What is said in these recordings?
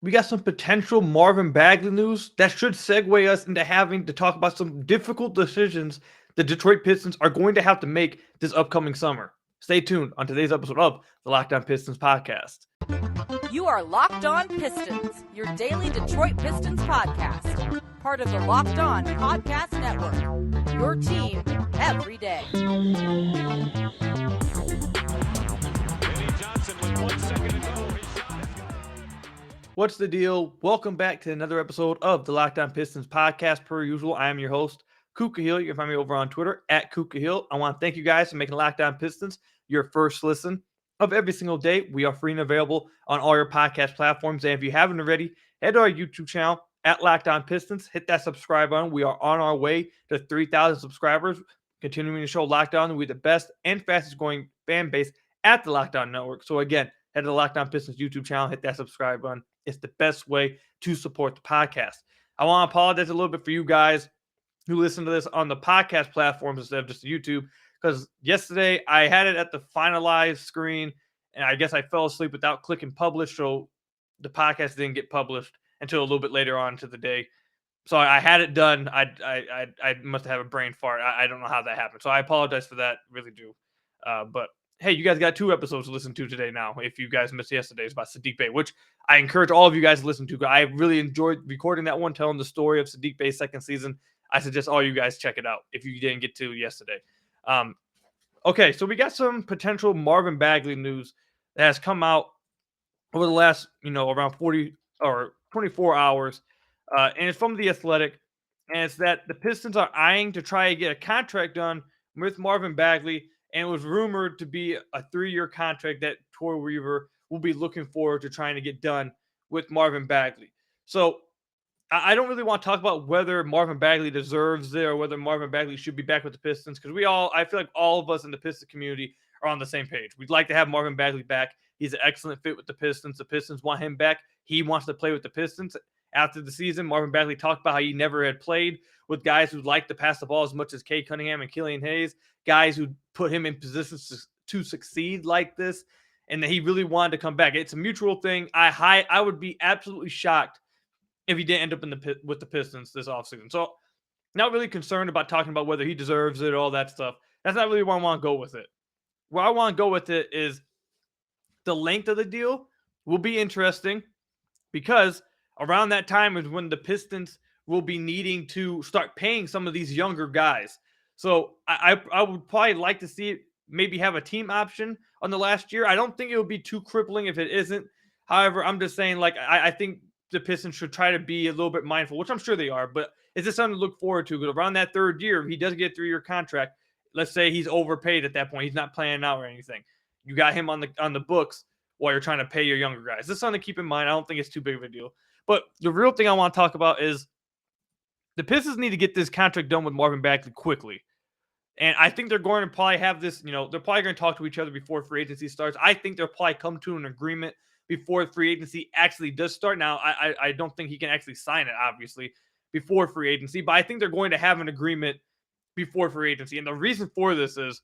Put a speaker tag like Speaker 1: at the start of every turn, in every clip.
Speaker 1: we got some potential Marvin Bagley news that should segue us into having to talk about some difficult decisions the Detroit Pistons are going to have to make this upcoming summer. Stay tuned on today's episode of the Locked On Pistons podcast.
Speaker 2: You are Locked On Pistons, your daily Detroit Pistons podcast. Part of the Locked On Podcast Network. Your team every day.
Speaker 1: What's the deal? Welcome back to another episode of the Locked On Pistons podcast. Per usual, I am your host, Kuka Hill. You can find me over on Twitter at Kuka Hill. I want to thank you guys for making Locked On Pistons your first listen of every single day. We are free and available on all your podcast platforms. And if you haven't already, head to our YouTube channel at Locked On Pistons. Hit that subscribe button. We are on our way to 3,000 subscribers, continuing to show Locked On. We're the best and fastest growing fan base at the Locked On Network. So again, head to the Locked On Pistons YouTube channel. Hit that subscribe button. It's the best way to support the podcast. I want to apologize a little bit for you guys who listen to this on the podcast platforms instead of just YouTube, because yesterday I had it at the finalized screen, and I guess I fell asleep without clicking publish, so the podcast didn't get published until a little bit later on to the day. So I had it done. I must have a brain fart. I don't know how that happened. So I apologize for that. Really do. But hey, you guys got 2 episodes to listen to today now. If you guys missed yesterday's about Saddiq Bey, which I encourage all of you guys to listen to. I really enjoyed recording that one, telling the story of Saddiq Bey's second season. I suggest all you guys check it out if you didn't get to yesterday. Okay, so we got some potential Marvin Bagley news that has come out over the last, around 40 or 24 hours. And it's from The Athletic. And it's that the Pistons are eyeing to try to get a contract done with Marvin Bagley. And it was rumored to be a 3-year contract that Troy Weaver will be looking forward to trying to get done with Marvin Bagley. So I don't really want to talk about whether Marvin Bagley deserves it or whether Marvin Bagley should be back with the Pistons, because I feel like all of us in the Pistons community are on the same page. We'd like to have Marvin Bagley back. He's an excellent fit with the Pistons. The Pistons want him back. He wants to play with the Pistons. After the season, Marvin Bagley talked about how he never had played with guys who like to pass the ball as much as Cade Cunningham and Killian Hayes, guys who put him in positions to succeed like this, and that he really wanted to come back. It's a mutual thing. I would be absolutely shocked if he didn't end up with the Pistons this offseason. So not really concerned about talking about whether he deserves it, all that stuff. That's not really where I want to go with it. Where I want to go with it is the length of the deal will be interesting, because around that time is when the Pistons will be needing to start paying some of these younger guys. So I would probably like to see it maybe have a team option on the last year. I don't think it would be too crippling if it isn't. However, I'm just saying, like, I think the Pistons should try to be a little bit mindful, which I'm sure they are, but is this something to look forward to? Because around that 3rd year, if he does get a 3-year contract, let's say he's overpaid at that point, he's not playing out or anything. You got him on the books while you're trying to pay your younger guys. This is something to keep in mind. I don't think it's too big of a deal. But the real thing I want to talk about is the Pistons need to get this contract done with Marvin Bagley quickly. And I think they're going to probably have this, they're probably going to talk to each other before free agency starts. I think they'll probably come to an agreement before free agency actually does start. Now, I don't think he can actually sign it, obviously, before free agency, but I think they're going to have an agreement before free agency. And the reason for this is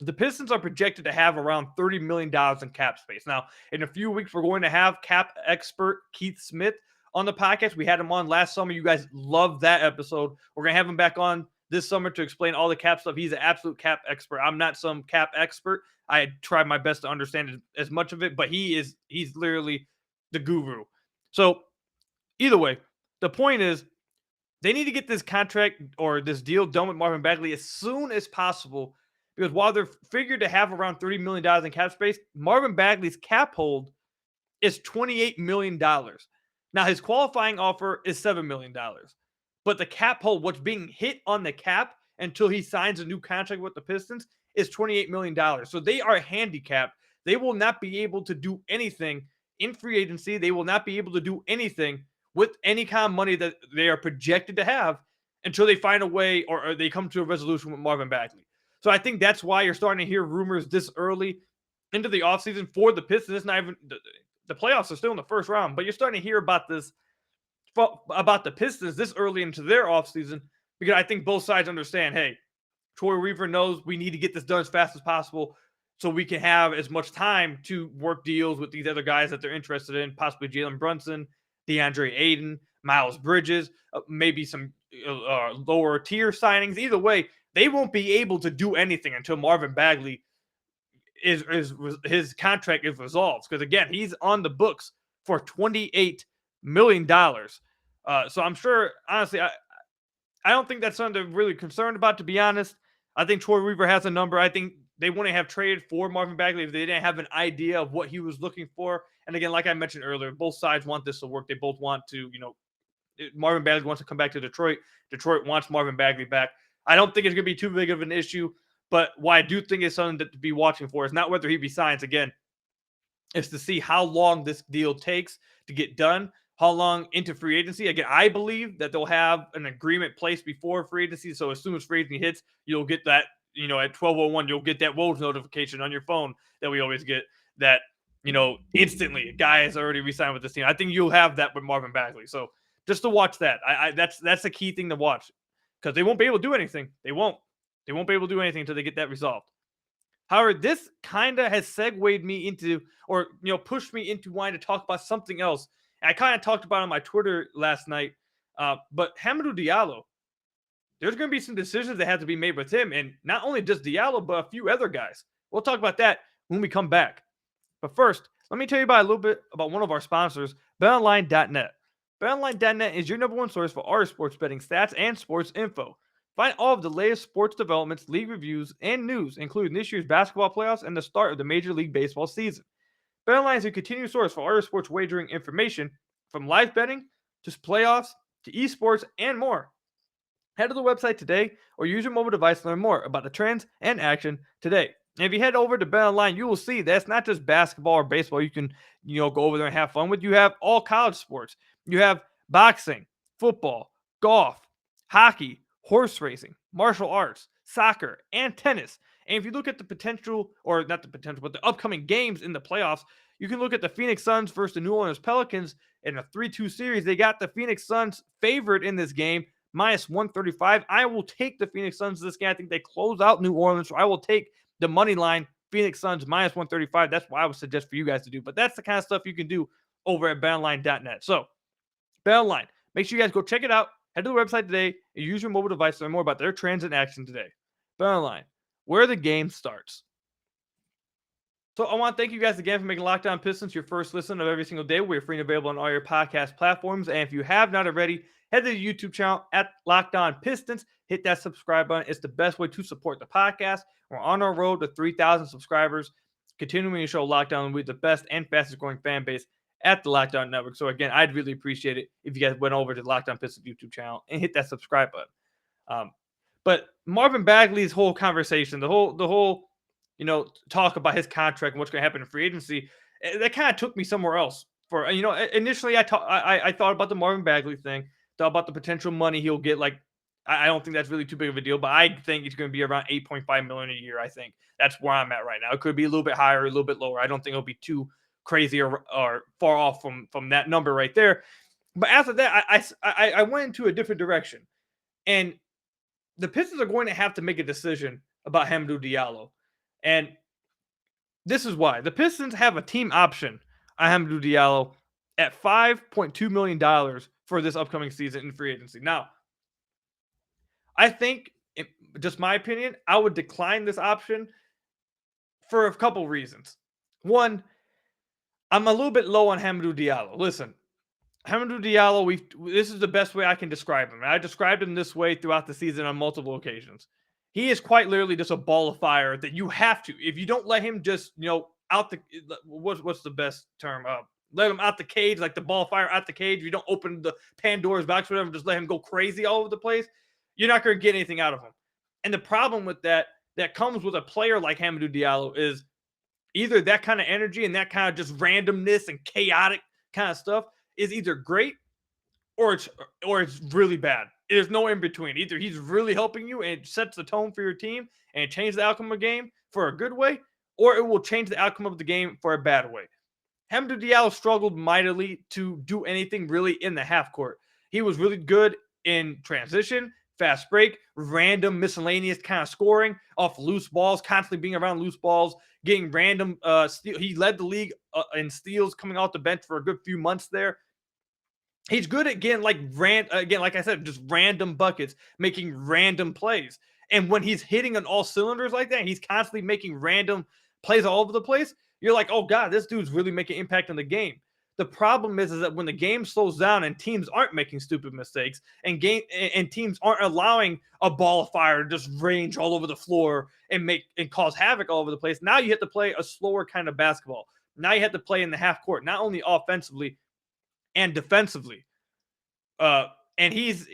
Speaker 1: the Pistons are projected to have around $30 million in cap space. Now, in a few weeks, we're going to have cap expert Keith Smith on the podcast. We had him on last summer. You guys loved that episode. We're going to have him back on this summer to explain all the cap stuff. He's an absolute cap expert. I'm not some cap expert. I tried my best to understand as much of it, but he's literally the guru. So either way, the point is they need to get this contract or this deal done with Marvin Bagley as soon as possible, because while they're figured to have around $30 million in cap space, Marvin Bagley's cap hold is $28 million. Now, his qualifying offer is $7 million. But the cap hold, what's being hit on the cap until he signs a new contract with the Pistons, is $28 million. So they are handicapped. They will not be able to do anything in free agency. They will not be able to do anything with any kind of money that they are projected to have until they find a way or they come to a resolution with Marvin Bagley. So I think that's why you're starting to hear rumors this early into the offseason for the Pistons. It's not even the playoffs are still in the first round, but you're starting to hear about this, about the Pistons this early into their offseason, because I think both sides understand, hey, Troy Weaver knows we need to get this done as fast as possible. so we can have as much time to work deals with these other guys that they're interested in, possibly Jalen Brunson, DeAndre Ayton, Miles Bridges, maybe some lower tier signings. Either way, they won't be able to do anything until Marvin Bagley is his contract is resolved. Because again, he's on the books for $28 million. So I'm sure, honestly, I don't think that's something they're really concerned about, to be honest. I think Troy Weaver has a number. I think they wouldn't have traded for Marvin Bagley if they didn't have an idea of what he was looking for. And again, like I mentioned earlier, both sides want this to work. They both want to, Marvin Bagley wants to come back to Detroit. Detroit wants Marvin Bagley back. I don't think it's going to be too big of an issue, but what I do think is something to be watching for is not whether he resigns again. It's to see how long this deal takes to get done, how long into free agency. Again, I believe that they'll have an agreement placed before free agency. So as soon as free agency hits, you'll get that, at 12:01, you'll get that Woj notification on your phone that we always get that, instantly a guy has already re-signed with this team. I think you'll have that with Marvin Bagley. So just to watch that, that's the key thing to watch, because they won't be able to do anything. They won't be able to do anything until they get that resolved. However, this kind of has segued me into, or pushed me into wanting to talk about something else. And I kind of talked about it on my Twitter last night. But Hamidou Diallo, there's going to be some decisions that have to be made with him, and not only just Diallo, but a few other guys. We'll talk about that when we come back. But first, let me tell you about a little bit about one of our sponsors, BetOnline.net. BetOnline.net is your number one source for our sports betting stats and sports info. Find all of the latest sports developments, league reviews, and news, including this year's basketball playoffs and the start of the Major League Baseball season. BetOnline is a continuous source for all your sports wagering information, from live betting to playoffs to esports and more. Head to the website today or use your mobile device to learn more about the trends and action today. And if you head over to BetOnline, you will see that's not just basketball or baseball you can go over there and have fun with. You have all college sports. You have boxing, football, golf, hockey, horse racing, martial arts, soccer, and tennis. And if you look at the potential, or not the potential, but the upcoming games in the playoffs, you can look at the Phoenix Suns versus the New Orleans Pelicans in a 3-2 series. They got the Phoenix Suns favored in this game, minus 135. I will take the Phoenix Suns this game. I think they close out New Orleans, so I will take the money line, Phoenix Suns minus 135. That's what I would suggest for you guys to do. But that's the kind of stuff you can do over at BetOnline.net. So, BetOnline, make sure you guys go check it out. Head to the website today and use your mobile device to learn more about their trends in action today. BetOnline, where the game starts. So I want to thank you guys again for making Locked On Pistons your first listen of every single day. We're free and available on all your podcast platforms. And if you have not already, head to the YouTube channel at Locked On Pistons. Hit that subscribe button. It's the best way to support the podcast. We're on our road to 3,000 subscribers, continuing to show Locked On with the best and fastest growing fan base at the Locked On Network. So again, I'd really appreciate it if you guys went over to the Locked On Pistons YouTube channel and hit that subscribe button. But Marvin Bagley's whole conversation, the whole talk about his contract and what's going to happen in free agency, that kind of took me somewhere else. For initially, I thought about the Marvin Bagley thing, thought about the potential money he'll get. Like, I don't think that's really too big of a deal, but I think it's going to be around $8.5 million a year. I think that's where I'm at right now. It could be a little bit higher, a little bit lower. I don't think it'll be too crazy or far off from that number right there. But after that, I went into a different direction, and the Pistons are going to have to make a decision about Hamidou Diallo. And this is why. The Pistons have a team option on Hamidou Diallo at $5.2 million for this upcoming season in free agency. Now, I think, just my opinion, I would decline this option for a couple reasons. One, I'm a little bit low on Hamidou Diallo. Listen, Hamidou Diallo, this is the best way I can describe him. I described him this way throughout the season on multiple occasions. He is quite literally just a ball of fire that you have to, if you don't let him just, out the, what's the best term? Let him out the cage, like the ball of fire out the cage. If you don't open the Pandora's box, whatever, just let him go crazy all over the place, you're not going to get anything out of him. And the problem with that comes with a player like Hamidou Diallo is either that kind of energy and that kind of just randomness and chaotic kind of stuff is either great or it's really bad. There's no in between. Either he's really helping you and it sets the tone for your team and change the outcome of the game for a good way, or it will change the outcome of the game for a bad way. Hamidou Diallo struggled mightily to do anything really in the half court. He was really good in transition, fast break, random miscellaneous kind of scoring off loose balls, constantly being around loose balls, getting random steal. He led the league in steals coming off the bench for a good few months there. He's good at getting like I said, just random buckets, making random plays. And when he's hitting on all cylinders like that, he's constantly making random plays all over the place. You're like, oh God, this dude's really making impact on the game. The problem is that when the game slows down and teams aren't making stupid mistakes and teams aren't allowing a ball of fire to just range all over the floor and cause havoc all over the place, now you have to play a slower kind of basketball. Now you have to play in the half court, not only offensively and defensively. And he's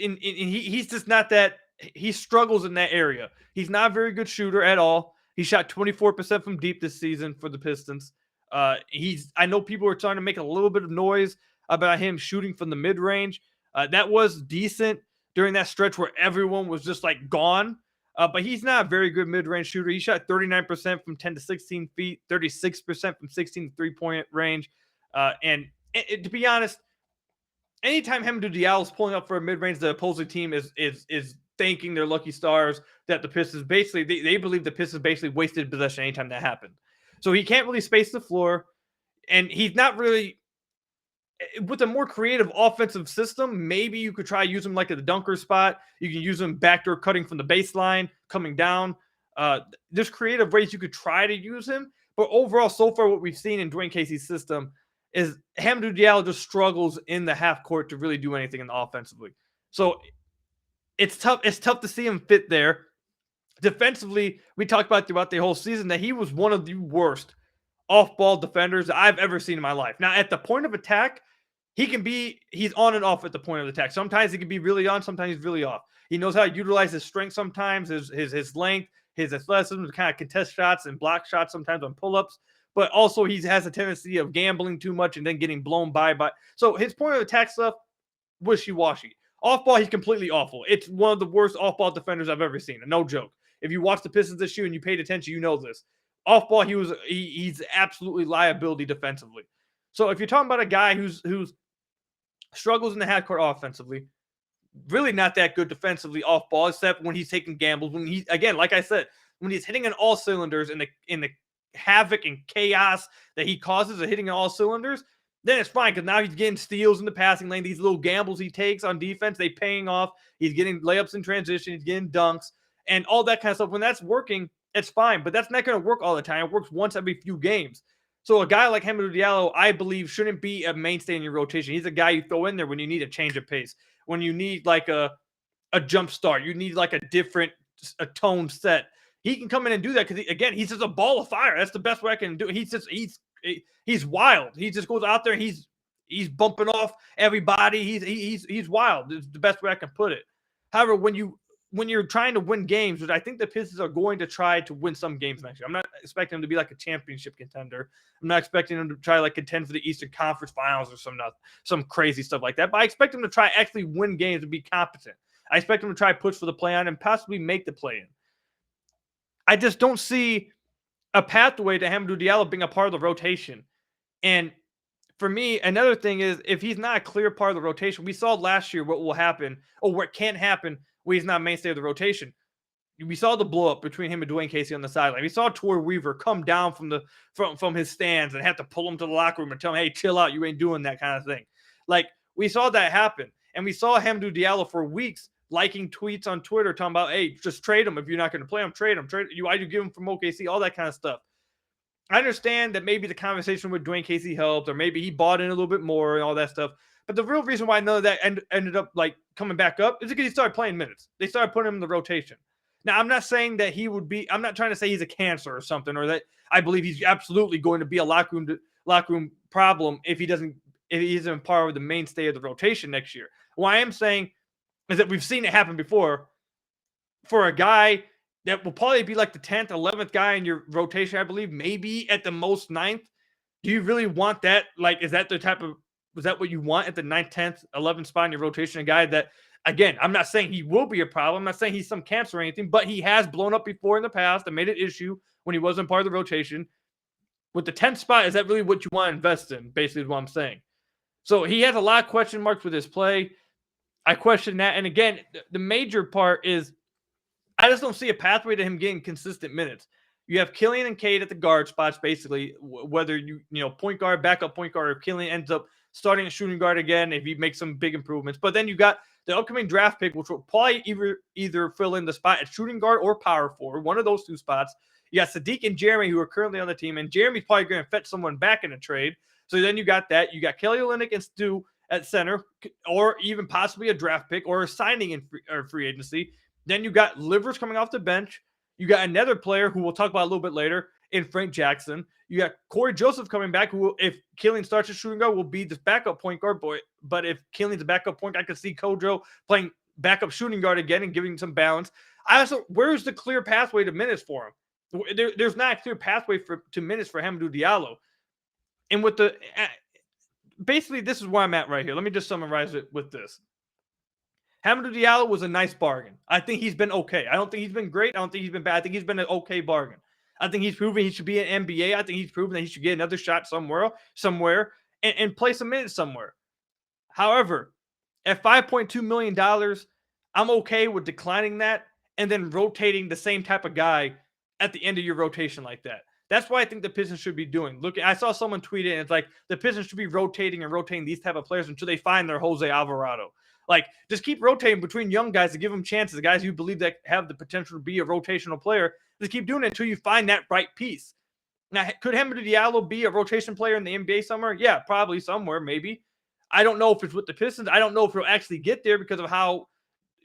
Speaker 1: just not that. He struggles in that area. He's not a very good shooter at all. He shot 24% from deep this season for the Pistons. I know people are trying to make a little bit of noise about him shooting from the mid range. That was decent during that stretch where everyone was just like gone. But he's not a very good mid range shooter. He shot 39% from 10 to 16 feet, 36% from 16 to 3-point range. And to be honest, anytime Hamidou Diallo is pulling up for a mid range, the opposing team is thanking their lucky stars that the Pistons basically they believe the Pistons basically wasted possession anytime that happened. So he can't really space the floor, and he's not really with a more creative offensive system. Maybe you could try use him like at the dunker spot. You can use him backdoor cutting from the baseline, coming down. There's creative ways you could try to use him, but overall, so far what we've seen in Dwayne Casey's system is Hamidou Diallo just struggles in the half court to really do anything in the offensively. So it's tough. It's tough to see him fit there. Defensively, we talked about throughout the whole season that he was one of the worst off-ball defenders I've ever seen in my life. Now, at the point of attack, he's on and off at the point of attack. Sometimes he can be really on, sometimes he's really off. He knows how to utilize his strength sometimes, his length, his athleticism to kind of contest shots and block shots sometimes on pull-ups. But also he has a tendency of gambling too much and then getting blown by. So his point of attack stuff, wishy-washy. Off ball, he's completely awful. It's one of the worst off ball defenders I've ever seen. No joke. If you watch the Pistons this year and you paid attention, you know this. Off ball, he's absolutely liability defensively. So if you're talking about a guy who's struggles in the half court offensively, really not that good defensively off ball, except when he's taking gambles. When he, again, like I said, when he's hitting on all cylinders in the havoc and chaos that he causes of hitting on all cylinders, then it's fine because now he's getting steals in the passing lane. These little gambles he takes on defense, they paying off. He's getting layups in transition. He's getting dunks and all that kind of stuff. When that's working, it's fine, but that's not going to work all the time. It works once every few games. So a guy like Hamidou Diallo, I believe, shouldn't be a mainstay in your rotation. He's a guy you throw in there when you need a change of pace, when you need like a jump start, you need like a toned set. He can come in and do that because again, he's just a ball of fire. That's the best way I can do it. He's wild. He just goes out there. He's bumping off everybody. He's wild. It's the best way I can put it. However, when you're trying to win games, which I think the Pistons are going to try to win some games next year. I'm not expecting them to be like a championship contender. I'm not expecting them to try like contend for the Eastern Conference Finals or some crazy stuff like that. But I expect them to try actually win games and be competent. I expect them to try push for the play-in and possibly make the play-in. I just don't see a pathway to Hamidou Diallo being a part of the rotation. And for me, another thing is if he's not a clear part of the rotation, we saw last year what will happen or what can happen when he's not a mainstay of the rotation. We saw the blow up between him and Dwayne Casey on the sideline. We saw Troy Weaver come down from his stands and have to pull him to the locker room and tell him, hey, chill out. You ain't doing that kind of thing. Like we saw that happen. And we saw Hamidou Diallo for weeks liking tweets on Twitter talking about, hey, just trade him. If you're not going to play him, trade him. Why do you give him from OKC? All that kind of stuff. I understand that maybe the conversation with Dwayne Casey helped, or maybe he bought in a little bit more and all that stuff. But the real reason why none of that ended up like coming back up is because he started playing minutes. They started putting him in the rotation. Now, I'm not saying that I'm not trying to say he's a cancer or something, or that I believe he's absolutely going to be a locker room problem if he isn't part of the mainstay of the rotation next year. What I am saying is that we've seen it happen before for a guy that will probably be like the 10th, 11th guy in your rotation, I believe, maybe at the most 9th. Do you really want that? Like, was that what you want at the 9th, 10th, 11th spot in your rotation? A guy that, again, I'm not saying he will be a problem. I'm not saying he's some cancer or anything, but he has blown up before in the past and made an issue when he wasn't part of the rotation. With the 10th spot, is that really what you want to invest in? Basically is what I'm saying. So he has a lot of question marks with his play. I question that. And again, the major part is I just don't see a pathway to him getting consistent minutes. You have Killian and Cade at the guard spots, basically, whether you point guard, backup point guard, or Killian ends up starting at shooting guard again if he makes some big improvements. But then you got the upcoming draft pick, which will probably either fill in the spot at shooting guard or power forward, one of those two spots. You got Sadiq and Jeremy, who are currently on the team, and Jeremy's probably going to fetch someone back in a trade. So then you got that. You got Kelly Olynyk and Stu at center, or even possibly a draft pick or a signing in free agency. Then you got Livers coming off the bench. You got another player who we'll talk about a little bit later in Frank Jackson. You got Corey Joseph coming back, who, if Killian starts at shooting guard, will be this backup point guard. But if Killian's a backup point guard, I could see Kojo playing backup shooting guard again and giving some balance. Where's the clear pathway to minutes for him? There's not a clear pathway to minutes for Hamidou Diallo. And with basically, this is where I'm at right here. Let me just summarize it with this. Hamidou Diallo was a nice bargain. I think he's been okay. I don't think he's been great. I don't think he's been bad. I think he's been an okay bargain. I think he's proven he should be an NBA. I think he's proven that he should get another shot somewhere and play some minutes somewhere. However, at $5.2 million, I'm okay with declining that and then rotating the same type of guy at the end of your rotation like that. That's what I think the Pistons should be doing. Look, I saw someone tweet it, and it's like the Pistons should be rotating these type of players until they find their Jose Alvarado. Like, just keep rotating between young guys to give them chances, the guys you believe that have the potential to be a rotational player. Just keep doing it until you find that right piece. Now, could Hamidou Diallo be a rotation player in the NBA somewhere? Yeah, probably somewhere, maybe. I don't know if it's with the Pistons. I don't know if he'll actually get there because of how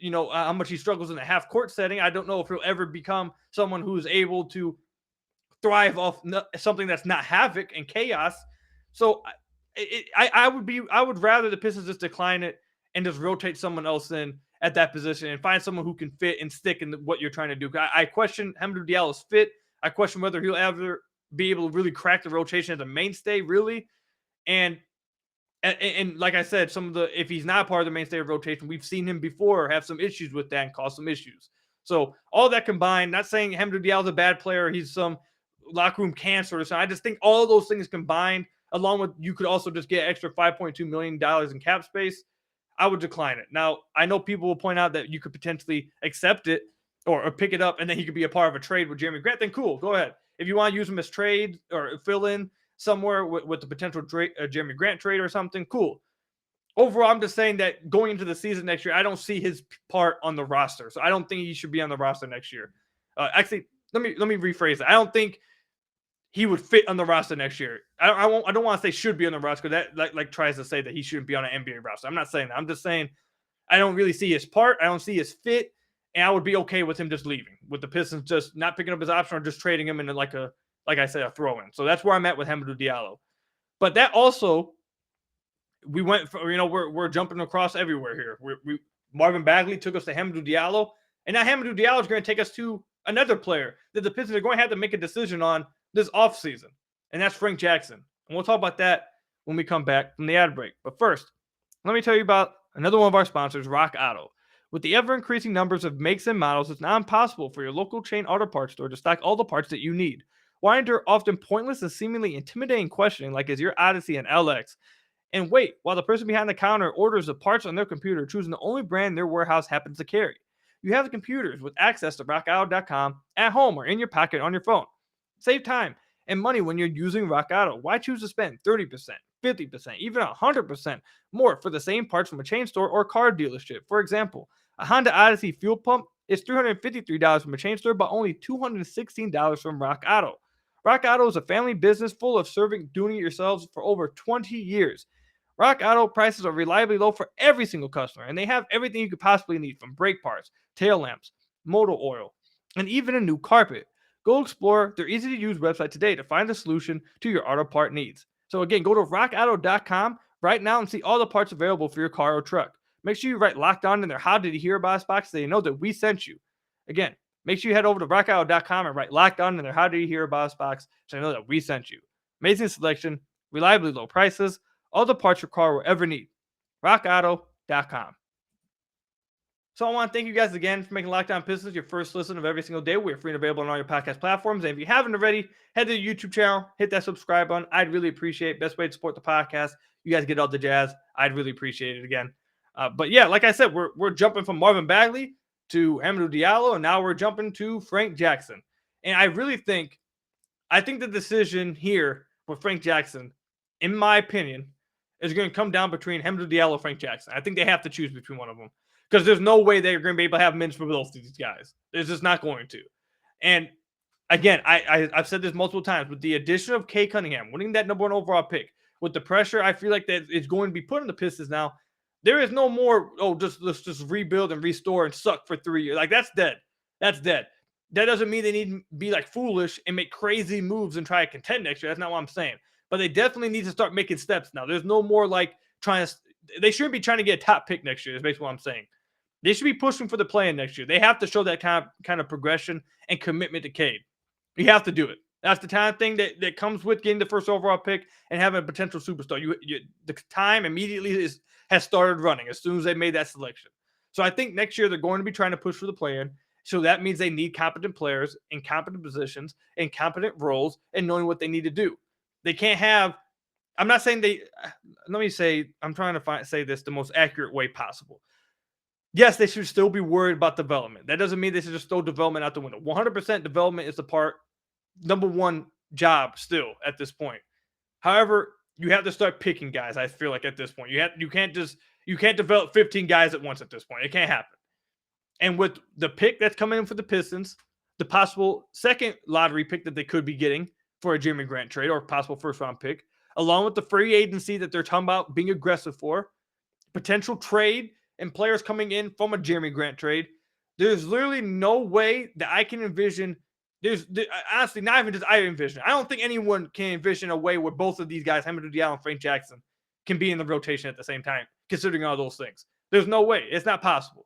Speaker 1: much he struggles in the half-court setting. I don't know if he'll ever become someone who's able to thrive off something that's not havoc and chaos. So I would rather the Pistons just decline it and just rotate someone else in at that position and find someone who can fit and stick in what you're trying to do. I question Hamidou Diallo's fit. I question whether he'll ever be able to really crack the rotation as a mainstay, really. And like I said, if he's not part of the mainstay of rotation, we've seen him before have some issues with that and cause some issues. So all that combined, not saying Hamidou Diallo's a bad player, he's some locker room cancer or something. I just think all of those things combined, along with you could also just get extra $5.2 million in cap space, I would decline it. Now, I know people will point out that you could potentially accept it or pick it up and then he could be a part of a trade with Jeremy Grant, then cool, go ahead. If you want to use him as trade or fill in somewhere with the potential Jeremy Grant trade or something, cool. Overall, I'm just saying that going into the season next year, I don't see his part on the roster. So I don't think he should be on the roster next year. Actually, let me rephrase it. I don't think he would fit on the roster next year. I don't want to say should be on the roster because that like tries to say that he shouldn't be on an NBA roster. I'm not saying that. I'm just saying I don't really see his part. I don't see his fit, and I would be okay with him just leaving, with the Pistons just not picking up his option or just trading him into like I said, a throw-in. So that's where I'm at with Hamidou Diallo. But that also, we went from, we're jumping across everywhere here. Marvin Bagley took us to Hamidou Diallo, and now Hamidou Diallo is going to take us to another player that the Pistons are going to have to make a decision on this offseason, and that's Frank Jackson. And we'll talk about that when we come back from the ad break. But first, let me tell you about another one of our sponsors, Rock Auto. With the ever-increasing numbers of makes and models, it's now impossible for your local chain auto parts store to stock all the parts that you need. Why endure often pointless and seemingly intimidating questioning like is your Odyssey and LX? And wait while the person behind the counter orders the parts on their computer, choosing the only brand their warehouse happens to carry. You have the computers with access to rockauto.com at home or in your pocket on your phone. Save time and money when you're using Rock Auto. Why choose to spend 30%, 50%, even 100% more for the same parts from a chain store or car dealership? For example, a Honda Odyssey fuel pump is $353 from a chain store, but only $216 from Rock Auto. Rock Auto is a family business full of serving doing-it-yourselves for over 20 years. Rock Auto prices are reliably low for every single customer, and they have everything you could possibly need, from brake parts, tail lamps, motor oil, and even a new carpet. Go explore their easy-to-use website today to find the solution to your auto part needs. So again, go to rockauto.com right now and see all the parts available for your car or truck. Make sure you write Locked On in their How Did You Hear About Us box so they know that we sent you. Again, make sure you head over to rockauto.com and write Locked On in their How Did You Hear About Us box so they know that we sent you. Amazing selection, reliably low prices, all the parts your car will ever need. rockauto.com. So I want to thank you guys again for making Locked On Pistons your first listen of every single day. We're free and available on all your podcast platforms. And if you haven't already, head to the YouTube channel, hit that subscribe button. I'd really appreciate it. Best way to support the podcast. You guys get all the jazz. I'd really appreciate it again. But yeah, like I said, we're jumping from Marvin Bagley to Hamidou Diallo, and now we're jumping to Frank Jackson. And I think the decision here with Frank Jackson, in my opinion, is going to come down between Hamidou Diallo and Frank Jackson. I think they have to choose between one of them because there's no way they're going to be able to have minutes for both of these guys. It's just not going to. And again, I've said this multiple times, with the addition of Kay Cunningham winning that number 1 overall pick, with the pressure I feel like that is going to be put on the Pistons now, there is no more, let's just rebuild and restore and suck for 3 years. Like, that's dead. That's dead. That doesn't mean they need to be like foolish and make crazy moves and try to contend next year. That's not what I'm saying. But they definitely need to start making steps now. There's no more like they shouldn't be trying to get a top pick next year. That's basically what I'm saying. They should be pushing for the play-in next year. They have to show that kind of progression and commitment to Cade. You have to do it. That's the kind of thing that comes with getting the first overall pick and having a potential superstar. The time immediately has started running as soon as they made that selection. So I think next year they're going to be trying to push for the play-in. So that means they need competent players in competent positions and competent roles and knowing what they need to do. They can't have – I'm not saying let me say – I'm trying to say this the most accurate way possible. Yes, they should still be worried about development. That doesn't mean they should just throw development out the window. 100% development is the number one job still at this point. However, you have to start picking guys, I feel like, at this point. You can't develop 15 guys at once at this point. It can't happen. And with the pick that's coming in for the Pistons, the possible second lottery pick that they could be getting for a Jeremy Grant trade or possible first-round pick, along with the free agency that they're talking about being aggressive for, potential trade and players coming in from a Jeremy Grant trade, there's literally no way that I can envision. Honestly, not even just I envision. I don't think anyone can envision a way where both of these guys, Hamidou Diallo and Frank Jackson, can be in the rotation at the same time, considering all those things. There's no way. It's not possible.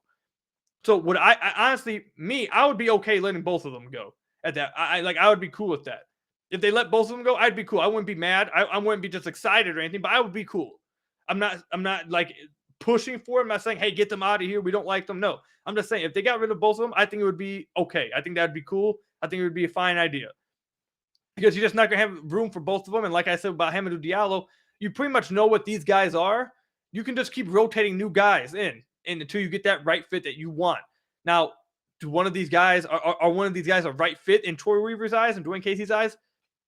Speaker 1: So would I honestly, I would be okay letting both of them go at that. I would be cool with that. If they let both of them go, I'd be cool. I wouldn't be mad. I wouldn't be just excited or anything, but I would be cool. I'm not like pushing for it. I'm not saying, hey, get them out of here. We don't like them. No, I'm just saying if they got rid of both of them, I think it would be okay. I think that'd be cool. I think it would be a fine idea because you're just not going to have room for both of them. And like I said about Hamidou Diallo, you pretty much know what these guys are. You can just keep rotating new guys in until you get that right fit that you want. Now, do one of these guys are one of these guys a right fit in Troy Weaver's eyes and Dwayne Casey's eyes?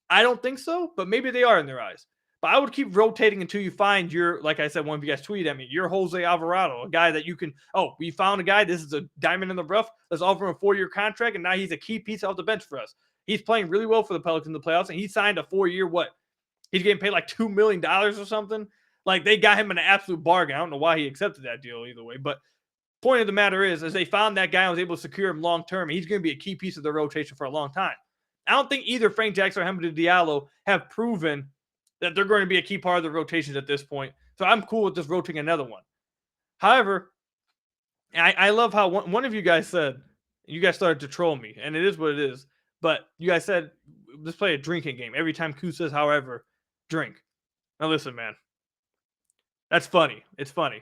Speaker 1: I don't think so, but maybe they are in their eyes. But I would keep rotating until you find like I said, one of you guys tweeted at me, you're Jose Alvarado, a guy that you can, we found a guy, this is a diamond in the rough, let's offer him a 4-year contract, and now he's a key piece off the bench for us. He's playing really well for the Pelicans in the playoffs, and he signed a 4-year, he's getting paid like $2 million or something. Like, they got him an absolute bargain. I don't know why he accepted that deal either way, but point of the matter is they found that guy and was able to secure him long-term, and he's going to be a key piece of the rotation for a long time. I don't think either Frank Jackson or Hamidou Diallo have proven that they're going to be a key part of the rotations at this point. So I'm cool with just rotating another one. However, I love how one of you guys said, you guys started to troll me, and it is what it is, but you guys said, let's play a drinking game. Every time Q says, however, drink. Now listen, man. That's funny. It's funny.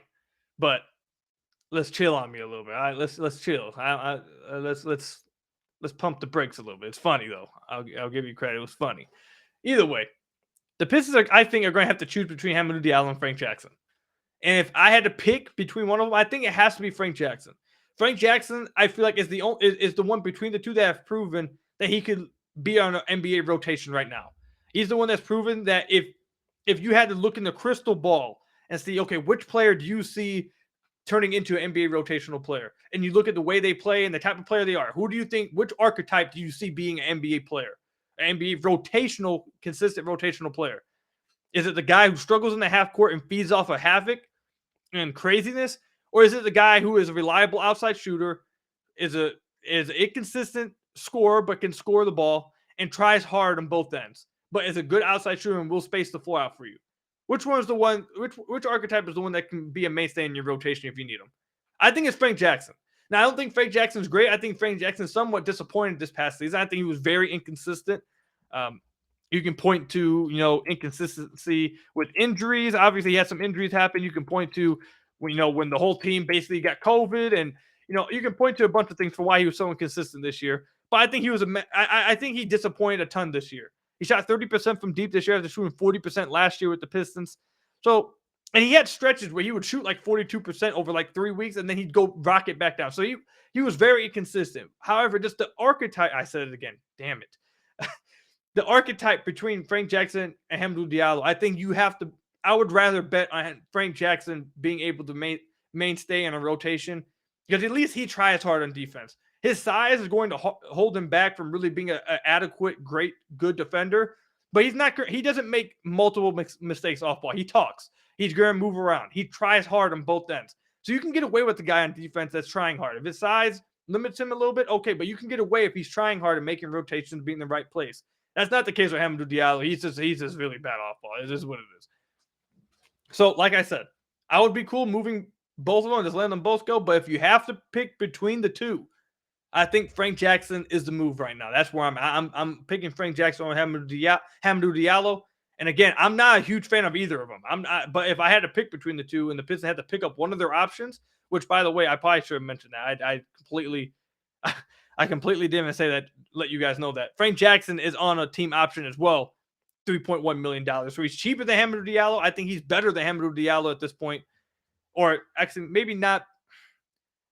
Speaker 1: But let's chill on me a little bit. All right, let's chill. Let's pump the brakes a little bit. It's funny, though. I'll give you credit. It was funny. Either way, the Pistons, I think, are going to have to choose between Hamidou Diallo and Frank Jackson. And if I had to pick between one of them, I think it has to be Frank Jackson. Frank Jackson, I feel like, is the one between the two that have proven that he could be on an NBA rotation right now. He's the one that's proven that if you had to look in the crystal ball and see, okay, which player do you see turning into an NBA rotational player? And you look at the way they play and the type of player they are. Who do you think, which archetype do you see being an NBA player? An NBA rotational, consistent rotational player? Is it the guy who struggles in the half court and feeds off of havoc and craziness? Or is it the guy who is a reliable outside shooter, is an inconsistent scorer but can score the ball and tries hard on both ends, but is a good outside shooter and will space the floor out for you? Which one is the one? Which archetype is the one that can be a mainstay in your rotation if you need him? I think it's Frank Jackson. Now, I don't think Frank Jackson's great. I think Frank Jackson's somewhat disappointed this past season. I think he was very inconsistent. You can point to, inconsistency with injuries. Obviously, he had some injuries happen. You can point to, when the whole team basically got COVID, and you can point to a bunch of things for why he was so inconsistent this year. But I think I think he disappointed a ton this year. He shot 30% from deep this year after shooting 40% last year with the Pistons. So And he had stretches where he would shoot like 42% over like 3 weeks, and then he'd go rocket back down. So he was very inconsistent. However, just the archetype, I said it again, damn it. The archetype between Frank Jackson and Hamidou Diallo, I think I would rather bet on Frank Jackson being able to mainstay in a rotation, because at least he tries hard on defense. His size is going to hold him back from really being an adequate, great, good defender, but he doesn't make multiple mistakes off ball. He talks. He's going to move around. He tries hard on both ends. So you can get away with the guy on defense that's trying hard. If his size limits him a little bit, okay, but you can get away if he's trying hard and making rotations, being in the right place. That's not the case with Hamidou Diallo. He's just really bad off ball. It is what it is. So, like I said, I would be cool moving both of them, just letting them both go. But if you have to pick between the two, I think Frank Jackson is the move right now. That's where I'm picking Frank Jackson on Hamidou Diallo. And again, I'm not a huge fan of either of them. But if I had to pick between the two, and the Pistons had to pick up one of their options, which, by the way, I probably should have mentioned that. I completely didn't say that. Let you guys know that Frank Jackson is on a team option as well, $3.1 million. So he's cheaper than Hamidou Diallo. I think he's better than Hamidou Diallo at this point, or actually maybe not.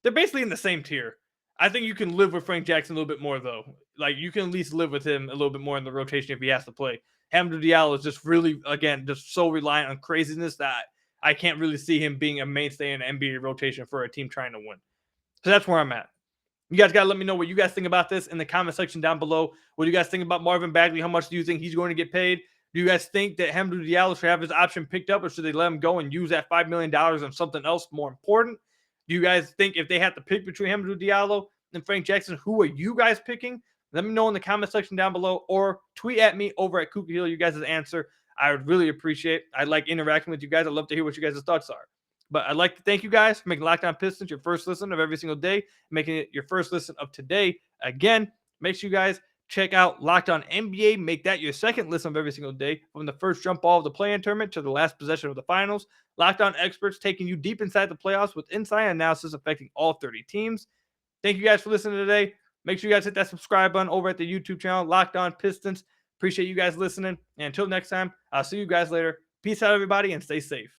Speaker 1: They're basically in the same tier. I think you can live with Frank Jackson a little bit more, though. Like, you can at least live with him a little bit more in the rotation if he has to play. Hamidou Diallo is just really, again, just so reliant on craziness that I can't really see him being a mainstay in an NBA rotation for a team trying to win. So that's where I'm at. You guys got to let me know what you guys think about this in the comment section down below. What do you guys think about Marvin Bagley? How much do you think he's going to get paid? Do you guys think that Hamidou Diallo should have his option picked up, or should they let him go and use that $5 million on something else more important? Do you guys think if they have to pick between Hamidou Diallo and Frank Jackson, who are you guys picking? Let me know in the comment section down below, or tweet at me over at Kuka Hill you guys' answer. I would really appreciate it. I like interacting with you guys. I'd love to hear what you guys' thoughts are. But I'd like to thank you guys for making Locked On Pistons your first listen of every single day, making it your first listen of today. Again, make sure you guys check out Locked On NBA. Make that your second listen of every single day, from the first jump ball of the play-in tournament to the last possession of the finals. Locked On experts taking you deep inside the playoffs with inside analysis affecting all 30 teams. Thank you guys for listening today. Make sure you guys hit that subscribe button over at the YouTube channel, Locked On Pistons. Appreciate you guys listening. And until next time, I'll see you guys later. Peace out, everybody, and stay safe.